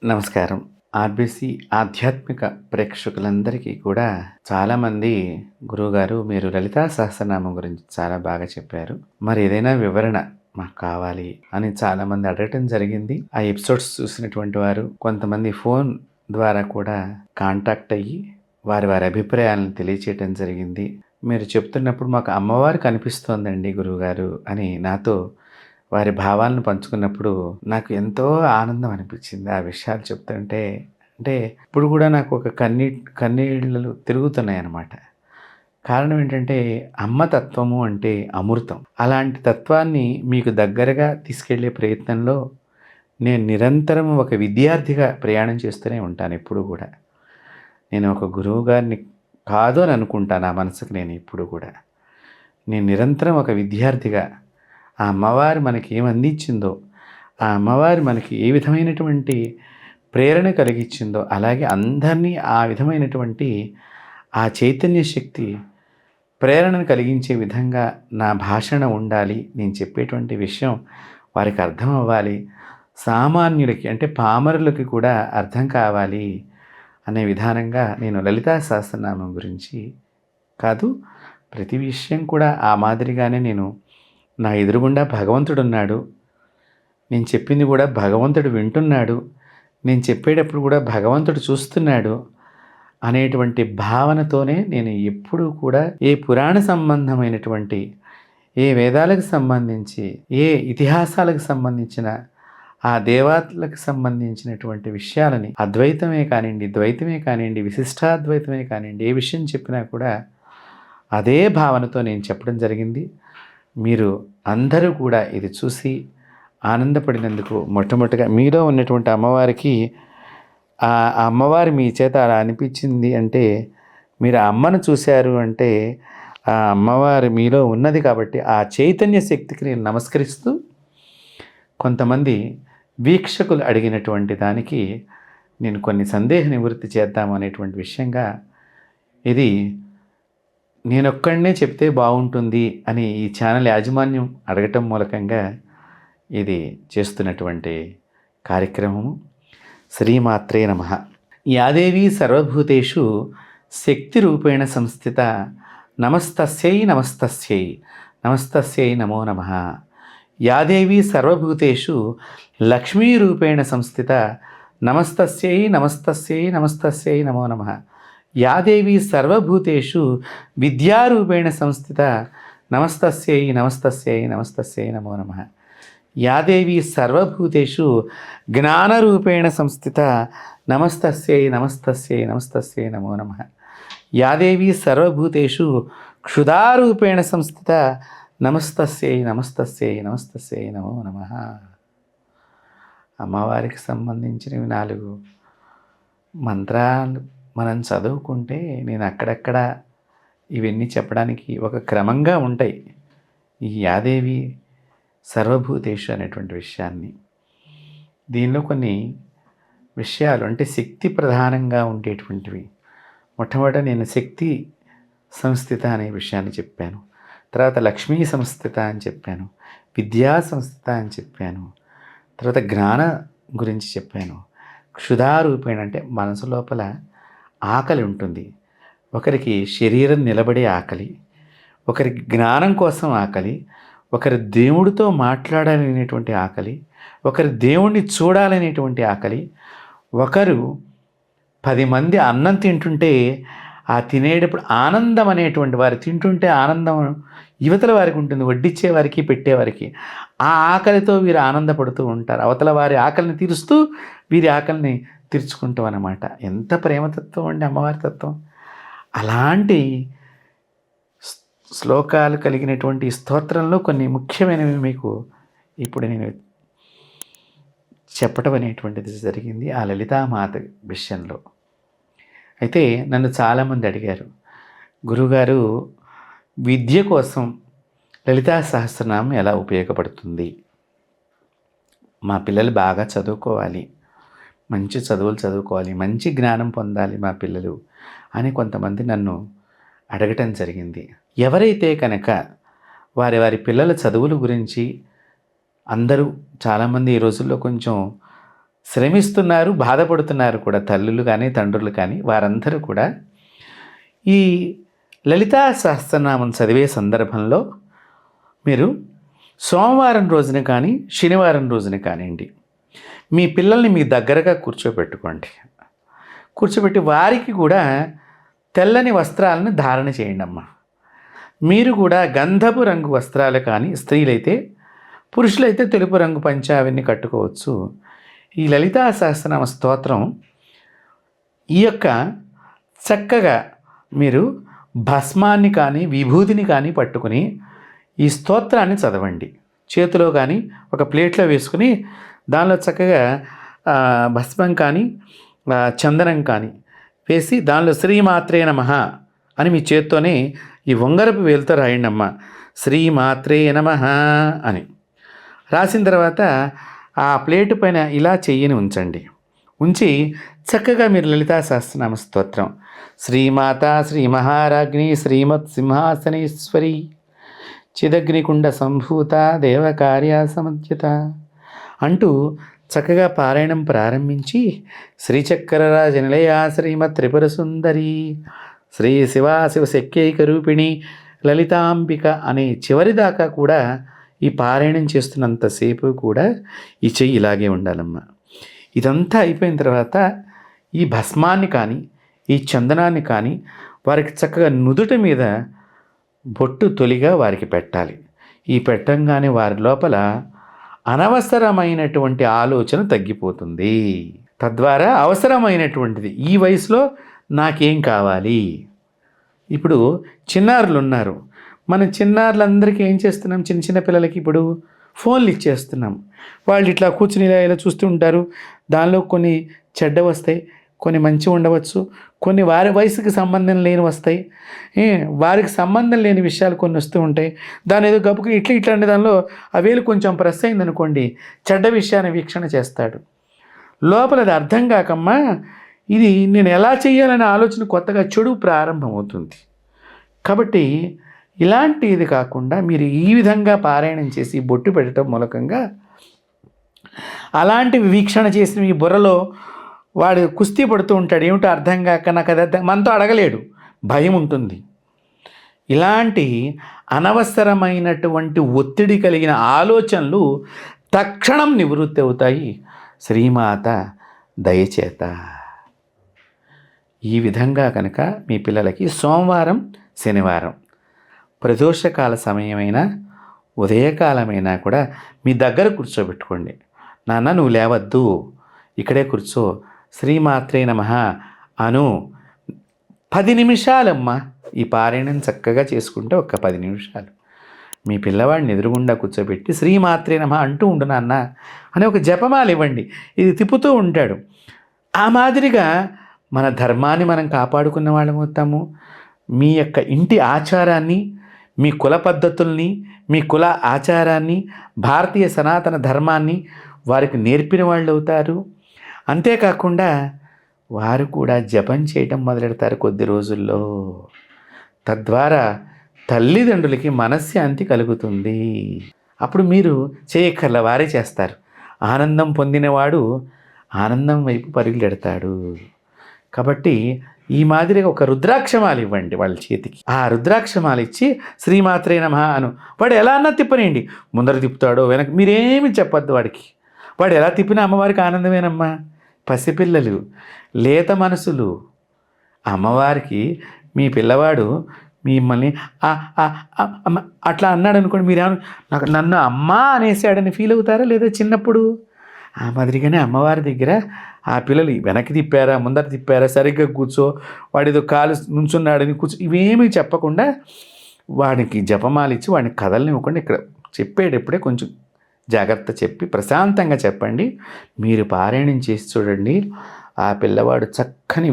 నమస్కారం. ఆర్‌బీసీ ఆధ్యాత్మిక ప్రేక్షకులందరికీ కూడా చాలామంది గురువుగారు మీరు లలితా సహస్రనామం గురించి చాలా బాగా చెప్పారు. మరి ఏదైనా వివరణ మాకు కావాలి అని చాలామంది అడగటం జరిగింది. ఆ ఎపిసోడ్స్ చూసినటువంటి వారు కొంతమంది ఫోన్ ద్వారా కూడా కాంటాక్ట్ అయ్యి వారి అభిప్రాయాలను తెలియచేయటం జరిగింది. మీరు చెప్తున్నప్పుడు మాకు అమ్మవారు కనిపిస్తోందండి గురువుగారు అని నాతో వారి భావాలను పంచుకున్నప్పుడు నాకు ఎంతో ఆనందం అనిపించింది. ఆ విషయాలు చెప్తుంటే అంటే ఇప్పుడు కూడా నాకు ఒక కన్నీళ్ళు తిరుగుతున్నాయన్నమాట. కారణం ఏంటంటే అమ్మ తత్వము అంటే అమృతం. అలాంటి తత్వాన్ని మీకు దగ్గరగా తీసుకెళ్ళే ప్రయత్నంలో నేను నిరంతరం ఒక విద్యార్థిగా ప్రయాణం చేస్తూనే ఉంటాను ఎప్పుడు కూడా. నేను ఒక గురువు గారిని కాదు అని అనుకుంటాను నా మనసుకు నేను ఎప్పుడు కూడా. నేను నిరంతరం ఒక విద్యార్థిగా ఆ అమ్మవారు మనకి ఏమి అందించిందో, ఆ అమ్మవారు మనకి ఏ విధమైనటువంటి ప్రేరణ కలిగించిందో, అలాగే అందరినీ ఆ విధమైనటువంటి ఆ చైతన్య శక్తి ప్రేరణను కలిగించే విధంగా నా భాషణ ఉండాలి. నేను చెప్పేటువంటి విషయం వారికి అర్థం అవ్వాలి. సామాన్యులకి అంటే పామరులకి కూడా అర్థం కావాలి అనే విధానంగా నేను లలితా సహస్రనామం గురించి కాదు, ప్రతి విషయం కూడా ఆ మాదిరిగానే నేను నా ఎదురుగుండా భగవంతుడున్నాడు. నేను చెప్పింది కూడా భగవంతుడు వింటున్నాడు. నేను చెప్పేటప్పుడు కూడా భగవంతుడు చూస్తున్నాడు అనేటువంటి భావనతోనే నేను ఎప్పుడూ కూడా ఏ పురాణ సంబంధమైనటువంటి, ఏ వేదాలకు సంబంధించి, ఏ ఇతిహాసాలకు సంబంధించిన, ఆ దేవతలకు సంబంధించినటువంటి విషయాలని అద్వైతమే కానివ్వండి, ద్వైతమే కానివ్వండి, విశిష్టాద్వైతమే కానివ్వండి, ఏ విషయం చెప్పినా కూడా అదే భావనతో నేను చెప్పడం జరిగింది. మీరు అందరూ కూడా ఇది చూసి ఆనందపడినందుకు మొట్టమొదటిగా మీలో ఉన్నటువంటి అమ్మవారికి ఆ అమ్మవారి మీ చేత అలా అనిపించింది అంటే మీరు ఆ అమ్మను చూశారు అంటే ఆ అమ్మవారి మీలో ఉన్నది కాబట్టి ఆ చైతన్య శక్తికి నేను నమస్కరిస్తూ కొంతమంది వీక్షకులు అడిగినటువంటి దానికి నేను కొన్ని సందేహ నివృత్తి చేద్దాం అనేటువంటి విషయంగా ఇది నేనొక్కడనే చెప్తే బాగుంటుంది అని ఈ ఛానల్ యాజమాన్యం అడగటం మూలకంగా ఇది చేస్తున్నటువంటి కార్యక్రమము. శ్రీమాత్రే నమః. యాదేవి సర్వభూతేషు శక్తి రూపేణ సంస్థిత నమస్తస్యై నమస్తస్యై నమస్తస్యై నమో నమః. యాదేవి సర్వభూతేషు లక్ష్మీ రూపేణ సంస్థిత నమస్తస్యై నమస్తస్యై నమస్తస్యై నమో నమః. యాదేవి సర్వభూతేషు విద్యారూపేణ సంస్థిత నమస్తస్యై నమస్తస్యై నమస్తస్యై నమో నమః. యాదేవి సర్వభూతేషు జ్ఞానరూపేణ సంస్థిత నమస్తస్యై నమస్తస్యై నమస్తస్యై నమో నమః. యాదేవి సర్వభూతేషు క్షుధారూపేణ సంస్థిత నమస్తస్యై నమస్తస్యై నమస్తస్యై నమో నమః. అమ్మవారికి సంబంధించినవి 4 మంత్రాలు మనం చదువుకుంటే నేను అక్కడక్కడ ఇవన్నీ చెప్పడానికి ఒక క్రమంగా ఉంటాయి. ఈ యాదేవి సర్వభూతేషు అనేటువంటి విషయాన్ని దీనిలో కొన్ని విషయాలు అంటే శక్తి ప్రధానంగా ఉండేటువంటివి. మొట్టమొదట నేను శక్తి సంస్థిత అనే విషయాన్ని చెప్పాను. తర్వాత లక్ష్మీ సంస్థిత అని చెప్పాను, విద్యా సంస్థిత అని చెప్పాను, తర్వాత జ్ఞాన గురించి చెప్పాను. క్షుధారూపేణ అంటే మనసు లోపల ఆకలి ఉంటుంది. ఒకరికి శరీరం నిలబడే ఆకలి, ఒకరికి జ్ఞానం కోసం ఆకలి, ఒకరి దేవుడితో మాట్లాడాలనేటువంటి ఆకలి, ఒకరి దేవుణ్ణి చూడాలనేటువంటి ఆకలి, ఒకరు 10 మంది అన్నం తింటుంటే ఆ తినేటప్పుడు ఆనందం అనేటువంటి వారు తింటుంటే ఆనందం యువతల వారికి ఉంటుంది, వడ్డిచ్చే వారికి పెట్టేవారికి. ఆ ఆకలితో వీరు ఆనందపడుతూ ఉంటారు. అవతల వారి ఆకలిని తీరుస్తూ వీరి ఆకలిని తీర్చుకుంటాం అన్నమాట. ఎంత ప్రేమతత్వం అండి అమ్మవారి తత్వం. అలాంటి శ్లోకాలు కలిగినటువంటి స్తోత్రంలో కొన్ని ముఖ్యమైనవి మీకు ఇప్పుడు నేను చెప్పటం అనేటువంటిది జరిగింది ఆ లలితామాత విషయంలో. అయితే నన్ను చాలామంది అడిగారు, గురుగారు విద్య కోసం లలితా సహస్రనామం ఎలా ఉపయోగపడుతుంది? మా పిల్లలు బాగా చదువుకోవాలి, మంచి చదువులు చదువుకోవాలి, మంచి జ్ఞానం పొందాలి మా పిల్లలు అని కొంతమంది నన్ను అడగటం జరిగింది. ఎవరైతే కనుక వారి పిల్లల చదువుల గురించి అందరూ చాలామంది ఈ రోజుల్లో కొంచెం శ్రమిస్తున్నారు, బాధపడుతున్నారు కూడా తల్లులు కానీ తండ్రులు కానీ వారందరూ కూడా ఈ లలితా సహస్రనామం చదివే సందర్భంలో మీరు సోమవారం రోజున కానీ శనివారం రోజున కానివ్వండి మీ పిల్లల్ని మీ దగ్గరగా కూర్చోబెట్టుకోండి. కూర్చోబెట్టి వారికి కూడా తెల్లని వస్త్రాలను ధారణ చేయండి అమ్మ. మీరు కూడా గంధపు రంగు వస్త్రాలు కానీ స్త్రీలైతే, పురుషులైతే తెలుపు రంగు పంచ అవన్నీ కట్టుకోవచ్చు. ఈ లలితా సహస్రనామ స్తోత్రం ఈ యొక్క చక్కగా మీరు భస్మాన్ని కానీ విభూతిని కానీ పట్టుకుని ఈ స్తోత్రాన్ని చదవండి. చేతిలో కానీ ఒక ప్లేట్లో వేసుకుని దానిలో చక్కగా భస్మం కానీ చందనం కానీ వేసి దానిలో శ్రీమాత్రే నమః అని మీ చేత్తోనే ఈ ఉంగరపు వేలుతో రాయండి అమ్మ. శ్రీమాత్రే నమః అని రాసిన తర్వాత ఆ ప్లేటు పైన ఇలా చెయ్యని ఉంచండి. ఉంచి చక్కగా మీరు లలితా సహస్రనామ స్తోత్రం శ్రీమాత శ్రీ మహారాజ్ఞి శ్రీమత్ సింహాసనేశ్వరి చిదగ్నికుండ సంభూత దేవకార్య సమధ్యత అంటూ చక్కగా పారాయణం ప్రారంభించి శ్రీచక్రరాజ నిలయ శ్రీమత్ త్రిపుర సుందరి శ్రీ శివ శక్యైక రూపిణి లలితాంబిక అనే చివరి దాకా కూడా ఈ పారాయణం చేస్తున్నంతసేపు కూడా ఈ చెయ్యి ఇలాగే ఉండాలమ్మా. ఇదంతా అయిపోయిన తర్వాత ఈ భస్మాన్ని కానీ ఈ చందనాన్ని కానీ వారికి చక్కగా నుదుట మీద బొట్టు తొలిగా వారికి పెట్టాలి. ఈ పెట్టంగానే వారి లోపల అనవసరమైనటువంటి ఆలోచన తగ్గిపోతుంది. తద్వారా అవసరమైనటువంటిది ఈ వయసులో నాకేం కావాలి. ఇప్పుడు చిన్నారులు ఉన్నారు, మనం చిన్నారులందరికీ ఏం చేస్తున్నాం, చిన్న చిన్న పిల్లలకి ఇప్పుడు ఫోన్లు ఇచ్చేస్తున్నాం. వాళ్ళు ఇట్లా కూర్చుని ఇలా చూస్తూ ఉంటారు. దానిలో కొన్ని చెడ్డ వస్తాయి, కొన్ని మంచి ఉండవచ్చు, కొన్ని వారి వయసుకి సంబంధం లేని వస్తాయి, వారికి సంబంధం లేని విషయాలు కొన్ని వస్తూ ఉంటాయి. దాని ఏదో గబుకు ఇట్లా అంటే దానిలో ఆ వేలు కొంచెం ప్రెస్ అయిందనుకోండి, చెడ్డ విషయాన్ని వీక్షణ చేస్తాడు. లోపల అది అర్థం కాకమ్మా ఇది నేను ఎలా చేయాలనే ఆలోచన కొత్తగా చెడు ప్రారంభమవుతుంది. కాబట్టి ఇలాంటిది కాకుండా మీరు ఈ విధంగా పారాయణం చేసి బొట్టు పెట్టడం మూలకంగా అలాంటివి వీక్షణ చేసిన మీ బుర్రలో వాడు కుస్తీ పడుతూ ఉంటాడు. ఏమిటో అర్థం కాక నాకు అది అర్థం, మనతో అడగలేడు, భయం ఉంటుంది. ఇలాంటి అనవసరమైనటువంటి ఒత్తిడి కలిగిన ఆలోచనలు తక్షణం నివృత్తి అవుతాయి శ్రీమాత దయచేత. ఈ విధంగా కనుక మీ పిల్లలకి సోమవారం శనివారం ప్రదోషకాల సమయమైనా ఉదయకాలమైనా కూడా మీ దగ్గర కూర్చోబెట్టుకోండి. నాన్న నువ్వు లేవద్దు, ఇక్కడే కూర్చో, శ్రీమాత్రే నమః అను. 10 నిమిషాలమ్మా ఈ పారాయణం చక్కగా చేసుకుంటే ఒక్క 10 నిమిషాలు మీ పిల్లవాడిని ఎదురుగుండా కూర్చోబెట్టి శ్రీమాత్రే నమః అంటూ ఉండు నాన్న అని ఒక జపమాల ఇవ్వండి. ఇది తిప్పుతూ ఉంటాడు. ఆ మాదిరిగా మన ధర్మాన్ని మనం కాపాడుకున్న వాళ్ళం అవుతాము. మీ యొక్క ఇంటి ఆచారాన్ని, మీ కుల పద్ధతుల్ని, మీ కుల ఆచారాన్ని, భారతీయ సనాతన ధర్మాన్ని వారికి నేర్పిన వాళ్ళు అవుతారు. అంతేకాకుండా వారు కూడా జపం చేయటం మొదలెడతారు కొద్ది రోజుల్లో. తద్వారా తల్లిదండ్రులకి మనశ్శాంతి కలుగుతుంది. అప్పుడు మీరు చేయక్కర్ల, వారే చేస్తారు. ఆనందం పొందినవాడు ఆనందం వైపు పరుగులెడతాడు. కాబట్టి ఈ మాదిరిగా ఒక రుద్రాక్షమాలు ఇవ్వండి వాళ్ళ చేతికి. ఆ రుద్రాక్షమాలు ఇచ్చి శ్రీమాత్రే నమః అను. వాడు ఎలా అన్నా తిప్పనండి, ముందర తిప్పుతాడో వెనక మీరేమి చెప్పొద్దు వాడికి. వాడు ఎలా తిప్పినా అమ్మవారికి ఆనందమేనమ్మా. పసిపిల్లలు, లేత మనసులు, అమ్మవారికి మీ పిల్లవాడు మిమ్మల్ని అట్లా అన్నాడు అనుకోండి, మీరేమన్నా నన్ను అమ్మా అనేసాడని ఫీల్ అవుతారా లేదా చిన్నప్పుడు? ఆ మాదిరిగానే అమ్మవారి దగ్గర ఆ పిల్లలు వెనక్కి తిప్పారా ముందర తిప్పారా, సరిగ్గా కూర్చో, వాడిదో కాలు నుంచున్నాడని కూర్చో, ఇవేమీ చెప్పకుండా వాడికి జపమాలిచ్చి వాడిని కదలనివ్వకుండా ఇక్కడ చెప్పేటప్పుడే కొంచెం జాగ్రత్త చెప్పి ప్రశాంతంగా చెప్పండి. మీరు పారాయణం చేసి చూడండి, ఆ పిల్లవాడు చక్కని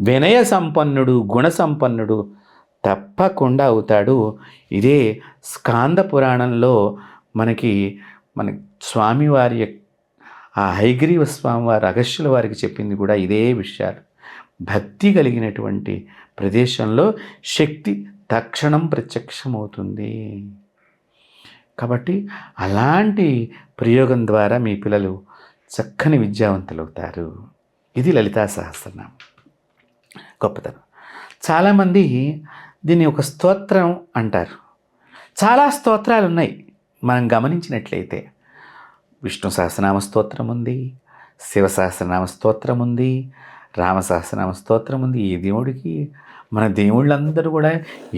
వినయ సంపన్నుడు, గుణ సంపన్నుడు తప్పకుండా అవుతాడు. ఇదే స్కాంద పురాణంలో మన స్వామివారి ఆ హయగ్రీవ స్వామివారి అగస్త్యుల వారికి చెప్పింది కూడా ఇదే విషయాలు. భక్తి కలిగినటువంటి ప్రదేశంలో శక్తి తక్షణం ప్రత్యక్షమవుతుంది. కాబట్టి అలాంటి ప్రయోగం ద్వారా మీ పిల్లలు చక్కని విద్యావంతులవుతారు. ఇది లలితా సహస్రనామం గొప్పతనం. చాలామంది దీన్ని ఒక స్తోత్రం అంటారు. చాలా స్తోత్రాలు ఉన్నాయి. మనం గమనించినట్లయితే విష్ణు సహస్రనామ స్తోత్రం ఉంది, శివ సహస్రనామ స్తోత్రం ఉంది, రామ సహస్రనామ స్తోత్రం ఉంది. ఈ దేవుడికి మన దేవుళ్ళందరూ కూడా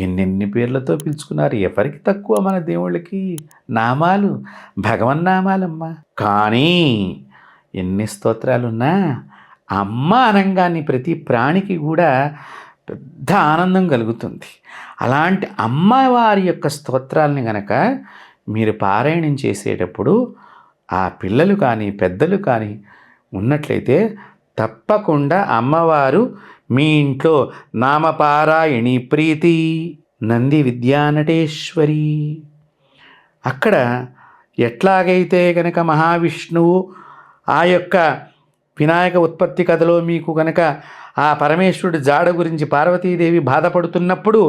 ఎన్నెన్ని పేర్లతో పిలుచుకున్నారు. ఎవరికి తక్కువ మన దేవుళ్ళకి నామాలు, భగవన్నామాలమ్మ. కానీ ఎన్ని స్తోత్రాలున్నా అమ్మ అనంగాన్ని ప్రతి ప్రాణికి కూడా పెద్ద ఆనందం కలుగుతుంది. అలాంటి అమ్మవారి యొక్క స్తోత్రాలని గనక మీరు పారాయణం చేసేటప్పుడు ఆ పిల్లలు కానీ పెద్దలు కానీ ఉన్నట్లయితే తప్పకుండా అమ్మవారు మీ ఇంట్లో నామపారాయణి ప్రీతి నంది విద్యానటేశ్వరి. అక్కడ ఎట్లాగైతే కనుక మహావిష్ణువు ఆ యొక్క వినాయక ఉత్పత్తి కథలో మీకు కనుక ఆ పరమేశ్వరుడి జాడ గురించి పార్వతీదేవి బాధపడుతున్నప్పుడు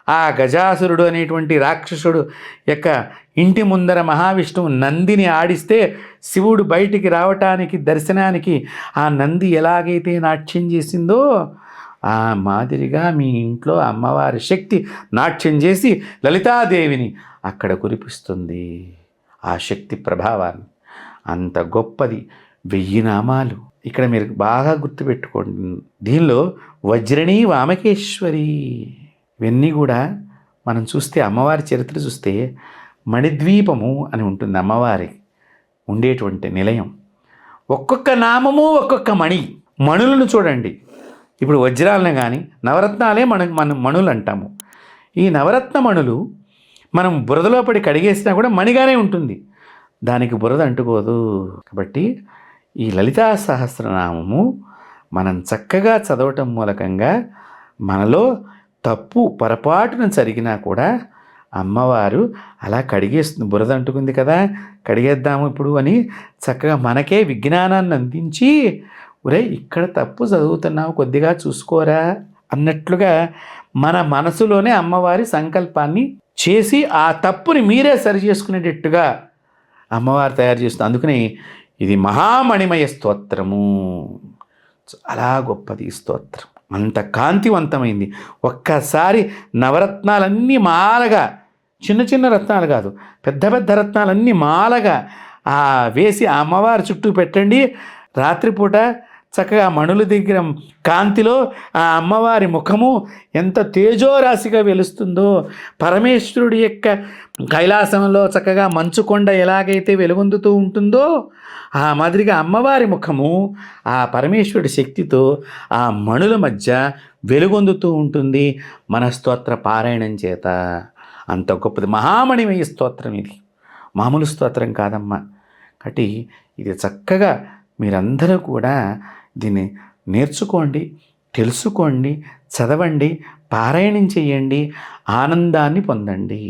ఆ గజాసురుడు అనేటువంటి రాక్షసుడు యొక్క ఇంటి ముందర మహావిష్ణువు నందిని ఆడిస్తే శివుడు బయటికి రావటానికి దర్శనానికి ఆ నంది ఎలాగైతే నాట్యం చేసిందో ఆ మాదిరిగా మీ ఇంట్లో అమ్మవారి శక్తి నాట్యం చేసి లలితాదేవిని అక్కడ కురిపిస్తుంది. ఆ శక్తి ప్రభావాన్ని అంత గొప్పది. 1000 నామాలు ఇక్కడ మీరు బాగా గుర్తుపెట్టుకోండి. దీనిలో వజ్రణి వామకేశ్వరి ఇవన్నీ కూడా మనం చూస్తే అమ్మవారి చరిత్ర చూస్తే మణిద్వీపము అని ఉంటుంది అమ్మవారి ఉండేటువంటి నిలయం. ఒక్కొక్క నామము ఒక్కొక్క మణులను చూడండి. ఇప్పుడు వజ్రాలను కానీ నవరత్నాలే మణులు అంటాము. ఈ నవరత్న మణులు మనం బురదలో పడి కడిగేసినా కూడా మణిగానే ఉంటుంది, దానికి బురద అంటుకోదు. కాబట్టి ఈ లలితా సహస్రనామము మనం చక్కగా చదవటం మూలకంగా మనలో తప్పు పొరపాటున జరిగినా కూడా అమ్మవారు అలా కడిగేస్తుంది. బురద అంటుకుంది కదా, కడిగేద్దాము ఇప్పుడు అని చక్కగా మనకే విజ్ఞానాన్ని అందించి, ఒరే ఇక్కడ తప్పు చదువుతున్నావు కొద్దిగా చూసుకోరా అన్నట్లుగా మన మనసులోనే అమ్మవారి సంకల్పాన్ని చేసి ఆ తప్పుని మీరే సరి చేసుకునేటట్టుగా అమ్మవారు తయారు చేస్తుంది. అందుకని ఇది మహామణిమయ స్తోత్రము. చాలా గొప్పది ఈ స్తోత్రం, అంత కాంతివంతమైంది. ఒక్కసారి నవరత్నాలన్నీ మాలగా, చిన్న చిన్న రత్నాలు కాదు, పెద్ద పెద్ద రత్నాలన్నీ మాలగా వేసి ఆ అమ్మవారి చుట్టూ పెట్టండి. రాత్రిపూట చక్కగా మణుల దగ్గర కాంతిలో ఆ అమ్మవారి ముఖము ఎంత తేజోరాశిగా వెలుస్తుందో, పరమేశ్వరుడి యొక్క కైలాసంలో చక్కగా మంచుకొండ ఎలాగైతే వెలుగొందుతూ ఉంటుందో ఆ మాదిరిగా అమ్మవారి ముఖము ఆ పరమేశ్వరుడి శక్తితో ఆ మణుల మధ్య వెలుగొందుతూ ఉంటుంది మన స్తోత్ర పారాయణం చేత. అంత గొప్పది మహామణిమయ స్తోత్రం. ఇది మామూలు స్తోత్రం కాదమ్మా. కాబట్టి ఇది చక్కగా మీరందరూ కూడా దీన్ని నేర్చుకోండి, తెలుసుకోండి, చదవండి, పారాయణం చేయండి, ఆనందాన్ని పొందండి.